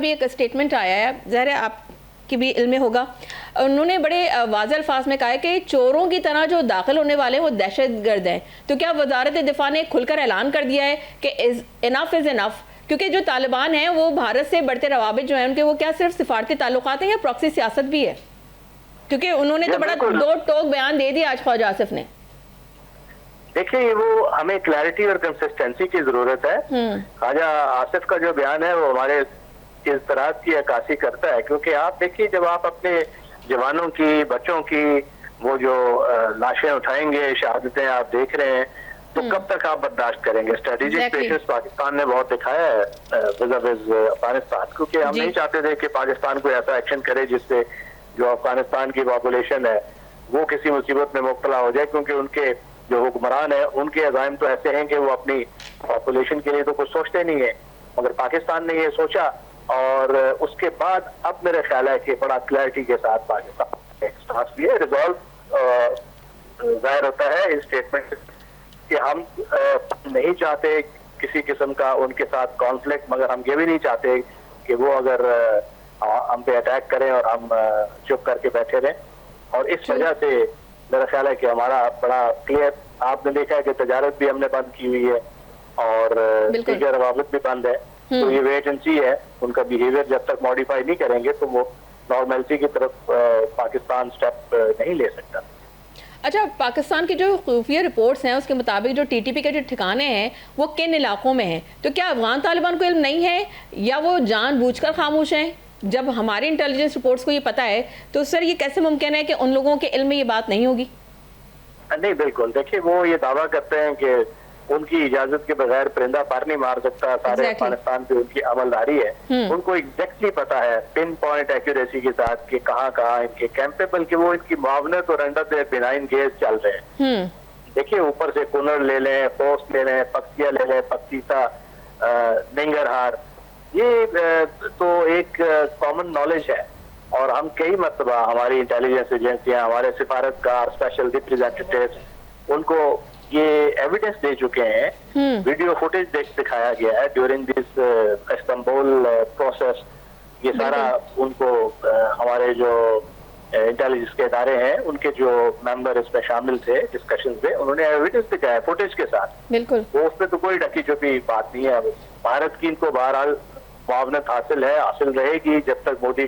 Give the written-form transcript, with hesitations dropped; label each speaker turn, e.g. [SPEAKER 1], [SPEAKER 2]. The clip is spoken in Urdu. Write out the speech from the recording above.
[SPEAKER 1] بھی ایک اسٹیٹمنٹ آیا ہے، ظاہر ہے آپ کی بھی علم میں ہوگا، انہوں نے بڑے واضح الفاظ میں کہا ہے کہ چوروں کی طرح جو داخل ہونے والے ہیں وہ دہشت گرد ہیں. تو کیا وزارت دفاع نے کھل کر اعلان کر دیا ہے کہ انف از انف؟ کیونکہ جو طالبان ہیں وہ بھارت سے بڑھتے روابط جو ہیں ان کے، وہ کیا صرف سفارتی تعلقات ہیں یا پراکسی سیاست بھی ہے؟ کیونکہ انہوں نے تو بڑا دو ٹوک بیان دے دیا آج خواجہ آصف نے.
[SPEAKER 2] دیکھیے وہ ہمیں کلیئرٹی اور کنسسٹنسی کی ضرورت ہے. خواجہ آصف کا جو بیان ہے وہ ہمارے اضطراب کی عکاسی کرتا ہے، کیونکہ آپ دیکھیے جب آپ اپنے جوانوں کی، بچوں کی وہ جو لاشیں اٹھائیں گے، شہادتیں آپ دیکھ رہے ہیں، تو کب تک آپ برداشت کریں گے؟ اسٹریٹجک پیشنس پاکستان نے بہت دکھایا ہے افغانستان، کیونکہ ہم نہیں چاہتے تھے کہ پاکستان کوئی ایسا ایکشن کرے جس سے جو افغانستان کی پاپولیشن ہے وہ کسی مصیبت میں مبتلا ہو جائے، کیونکہ ان کے جو حکمران ہیں ان کے عزائم تو ایسے ہیں کہ وہ اپنی پاپولیشن کے لیے تو کچھ سوچتے نہیں ہیں، مگر پاکستان نے یہ سوچا. اور اس کے بعد اب میرے خیال ہے کہ بڑا کلیئرٹی کے ساتھ پاکستان بھی ظاہر ہوتا ہے اس اسٹیٹمنٹ کہ ہم نہیں چاہتے کسی قسم کا ان کے ساتھ کانفلکٹ، مگر ہم یہ بھی نہیں چاہتے کہ وہ اگر ہم پہ اٹیک کریں اور ہم چپ کر کے بیٹھے رہیں. اور اس وجہ سے میرا خیال ہے کہ ہمارا بڑا کلیئر، آپ نے دیکھا ہے کہ تجارت بھی ہم نے بند کی ہوئی ہے اور دیگر روابط بھی بند ہے. تو یہ ویٹ اینڈ سی ہے، ان کا بیہیویئر جب تک ماڈیفائی نہیں کریں گے تو وہ نارملٹی کی طرف پاکستان سٹیپ نہیں لے سکتا.
[SPEAKER 1] اچھا، پاکستان کی جو خفیہ رپورٹس ہیں اس کے مطابق جو ٹی ٹی پی کے جو ٹھکانے ہیں وہ کن علاقوں میں ہیں؟ تو کیا افغان طالبان کو علم نہیں ہے یا وہ جان بوجھ کر خاموش ہیں؟ جب ہماری انٹیلیجنس رپورٹس کو یہ پتہ ہے تو سر یہ کیسے ممکن ہے کہ ان لوگوں کے علم میں یہ بات نہیں ہوگی؟
[SPEAKER 2] نہیں بالکل، دیکھیے وہ یہ دعویٰ کرتے ہیں کہ ان کی اجازت کے بغیر پرندہ پر نہیں مار سکتا، سارے افغانستان پہ ان کی عملداری ہے. ان کو ایگزیکٹلی پتا ہے پن پوائنٹ ایکوریسی کے ساتھ کہ کہاں کہاں ان کے کیمپیبل کہ وہ ان کی معاونت اور انڈر دیر بینائن گیز چل رہے ہیں. دیکھیے اوپر سے کنر لے لیں، پوسٹ لے لیں، پکتیا لے لیں، پکتیسا، ننگرہار، یہ تو ایک کامن نالج ہے. اور ہم کئی مرتبہ ہماری انٹیلیجنس ایجنسیاں، ہمارے سفارتکار، اسپیشل ریپریزنٹیٹیوز ان کو یہ ایویڈنس دے چکے ہیں. ویڈیو فوٹیج دکھایا گیا ہے ڈیورنگ دس استنبول پروسیس. یہ سارا ان کو ہمارے جو انٹیلیجنس کے ادارے ہیں ان کے جو ممبر اس میں شامل تھے ڈسکشنز میں، انہوں نے ایویڈنس دکھایا فوٹیج کے ساتھ.
[SPEAKER 1] بالکل
[SPEAKER 2] وہ اس پہ تو کوئی ڈکی چھپی بات نہیں ہے. بھارت کی ان کو بہرحال معاونت حاصل ہے، حاصل رہے گی جب تک مودی